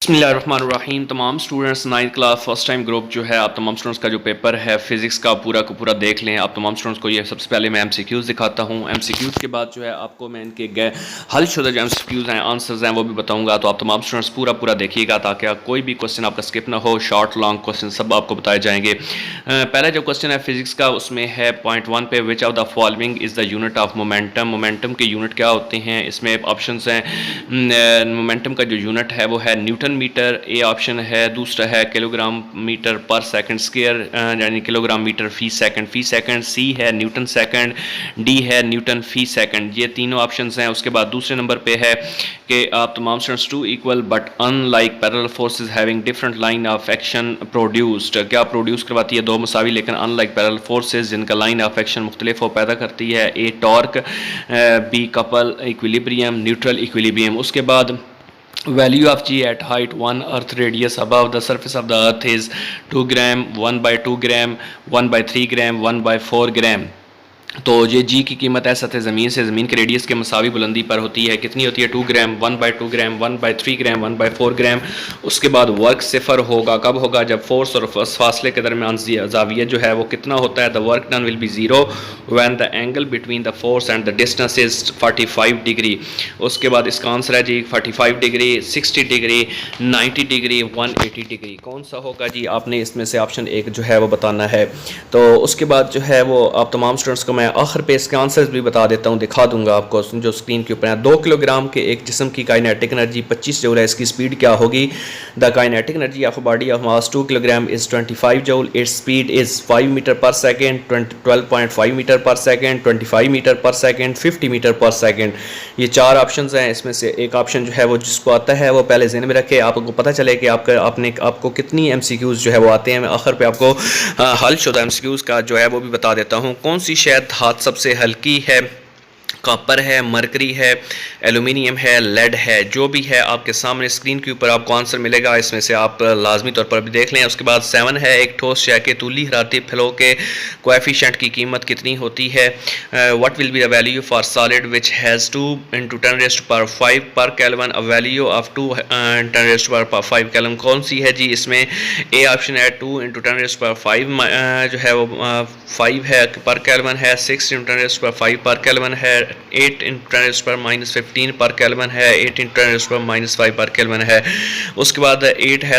बिस्मिल्लाहिर्रहमानिर्रहीम। तमाम students ninth class first time group जो है, आप तमाम स्टूडेंट्स का जो पेपर है फ़िज़िक्स का पूरा पूरा देख लें। आप तमाम स्टूडेंट्स को ये सबसे पहले मैं एमसीक्यूज़ दिखाता हूँ। एमसीक्यूज़ के बाद जो है आपको मैं इनके हल शुदा जो एमसीक्यूज़ हैं, आंसर्स हैं, वो भी बताऊँगा। तो आप तमाम स्टूडेंट्स पूरा देखिएगा ताकि कोई भी क्वेश्चन आपका स्किप ना हो। शॉर्ट लॉन्ग क्वेश्चन सब आपको बताए जाएंगे। पहला जो क्वेश्चन है फ़िज़िक्स का, उसमें है पॉइंट 1 पे, विच of the following is the unit of momentum. Momentum के यूनिट क्या होते हैं? इसमें ऑप्शन हैं। मोमेंटम का जो यूनिट है वो है न्यूटन मीटर, ए ऑप्शन है। दूसरा है किलोग्राम मीटर पर सेकंड स्क्वायर, यानी किलोग्राम मीटर फी सेकंड। सी है न्यूटन सेकंड, डी है न्यूटन फी सेकंड। ये तीनों ऑप्शंस हैं। उसके बाद दूसरे नंबर पे है कि आप तमाम students two equal but unlike parallel forces having different line of action produced. क्या प्रोड्यूस करवाती है? दो मुसावी लेकिन अनलाइक पैरेलल फोर्सेस जिनका लाइन ऑफ एक्शन मुख्तलिफ हो पैदा करती है। A torque, B couple equilibrium, neutral equilibrium. उसके बाद value of g at height 1 earth radius above the surface of the earth is 2 gram, 1/2 gram, 1/3 gram, 1/4 gram। तो ये जी की कीमत है सतह ज़मीन से ज़मीन के रेडियस के मसावी बुलंदी पर होती है। कितनी होती है? 2 ग्राम, 1/2 ग्राम, 1/3 ग्राम, 1/4 ग्राम। उसके बाद वर्क सिफर होगा। कब होगा? जब फोर्स और फासले के दरमियान ज़ाविया जो है वो कितना होता है? The work done will be zero when the angle between the force and the distance is 45 degree. उसके बाद इसका आंसर है जी 45 डिग्री, 60 डिग्री, 90 डिग्री, 180 डिग्री। कौन सा होगा जी? आपने इसमें से ऑप्शन एक जो है वो बताना है। तो उसके बाद जो है वो आप तमाम स्टूडेंट्स को मैं आखिर पे इसके आंसर्स भी बता देता हूँ, दिखा दूंगा आपको जो स्क्रीन के ऊपर है। 2 किलोग्राम के एक जिस्म की काइनेटिक एनर्जी 25 जूल है। इसकी स्पीड क्या होगी? The kinetic energy of body of mass 2 kilogram is 25 joule. Its speed is 5 metre per second, 12.5 metre per second, 25 metre per second, 50 metre per second. ये 4 ऑप्शन हैं। इसमें से एक ऑप्शन जो है वो जिसको आता है वो पहले ज़हन में रखे, आपको पता चले कि आपको कितनी एमसीक्यूज़ जो है वो आते हैं। मैं आखिर पे आपको हल शुदा एमसीक्यूज़ का जो है वो भी बता देता हूँ। कौन सी शैद धात सबसे हल्की है? कॉपर है, मरकरी है, एलुमिनियम है, लेड है। जो भी है आपके सामने स्क्रीन के ऊपर आपको आंसर मिलेगा। इसमें से आप लाजमी तौर पर भी देख लें। उसके बाद 7 है, एक ठोस शय के तूली हरारती फ्लो के कोएफिशिएंट की कीमत कितनी होती है? What will be the value for solid which has 2 × 10⁵ पर kelvin, a value of 2 × 10⁵ kelvin. कौन सी है जी? इसमें ए ऑप्शन है 2 × 10⁵ जो है वो 5 है पर केल्विन है, 6 × 10⁵ पर केल्विन है, 8 × 10⁻15 पर केल्विन है, 8 × 10⁻5 पर केल्विन है। उसके बाद 8 है,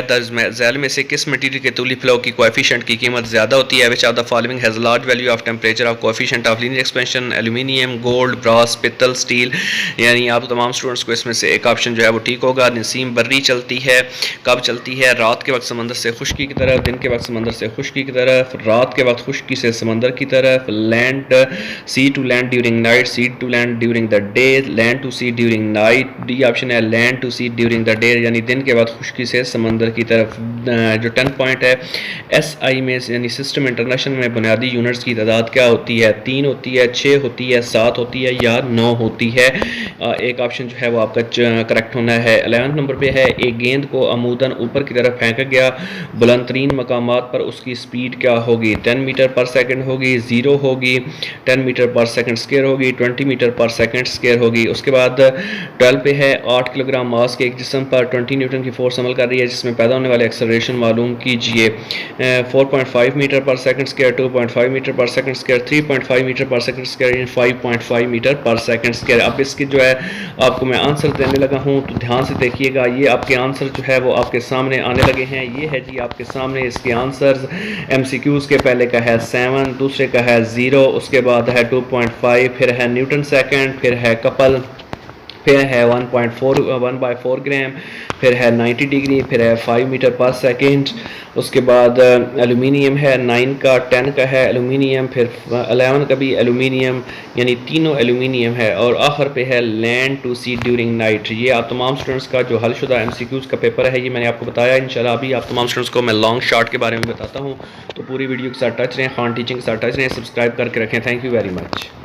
ज़ैल में से किस मटीरियल के तूली फ्लो की कोएफिशिएंट की कीमत ज़्यादा होती है? Which of the following has large value of temperature of coefficient of linear expansion? Aluminium, gold, brass, पित्तल, स्टील। यानी आप तमाम स्टूडेंट्स को इसमें से एक ऑप्शन जो है वो ठीक होगा। नसीम बर्री चलती है। कब चलती है? रात के वक्त समंदर से खुश्की की तरफ, दिन के वक्त समंदर से खुश्की की तरफ, रात के वक्त खुश्की से समंदर की तरफ। Land, sea to land during night, sea to land during the day, land to sea during night. D option है land to sea during the day, यानी दिन के बाद खुश्की से समंदर की तरफ। जो 10 पॉइंट है, SI में यानी सिस्टम इंटरनेशनल में बुनियादी यूनिट्स की तादाद क्या होती है? 3 होती है, 6 होती है, 7 होती है या 9 होती है। एक ऑप्शन जो है वो आपका करेक्ट होना है। 11 नंबर पे है, एक गेंद को अमूदन ऊपर की तरफ फेंका गया बुलंद तरीन मकामात पर, उसकी स्पीड क्या होगी? 10 मीटर पर सेकेंड होगी, 0 होगी, 10 मीटर पर सेकेंड स्क्वायर होगी, 20 मीटर पर सेकेंड स्क्वायर होगी। उसके बाद 12 पे है, 8 किलोग्राम मास के एक जिस्म पर 20 न्यूटन की फोर्स अमल कर रही है, जिसमें पैदा होने वाले एक्सेलरेशन मालूम कीजिए। 4.5 metre per second square, 2.5 metre per second square, 3.5 metre per second square, 5.5 metre per second square. अब इसकी जो है आपको मैं आंसर देने लगा हूँ, तो ध्यान से देखिएगा। ये आपके आंसर जो है वो आपके सामने आने लगे हैं। ये है जी आपके सामने इसके आंसर। MCQs के पहले का है 7, दूसरे का है 0, उसके बाद है 2.5, फिर है न्यूटन सेकंड, फिर है कपल, फिर है 1/4 ग्राम, फिर है 90 डिग्री, फिर है 5 मीटर पर सेकेंड। उसके बाद एलुमिनियम है 9 का, 10 का है एलुमिनियम, फिर 11 का भी एलुमिनियम, यानी तीनों एलुमिनियम है। और आखिर पे है land to sea during night. ये आप तमाम स्टूडेंट्स का जो हलशुदा MCQs का पेपर है, ये मैंने आपको बताया। इंशाल्लाह अभी आप तमाम स्टूडेंट्स को मैं लॉन्ग शॉर्ट के बारे में बताता हूँ। तो पूरी वीडियो के साथ टच रहें, खान टीचिंग के साथ टच रहें, सब्सक्राइब करके रखें। Thank you very much.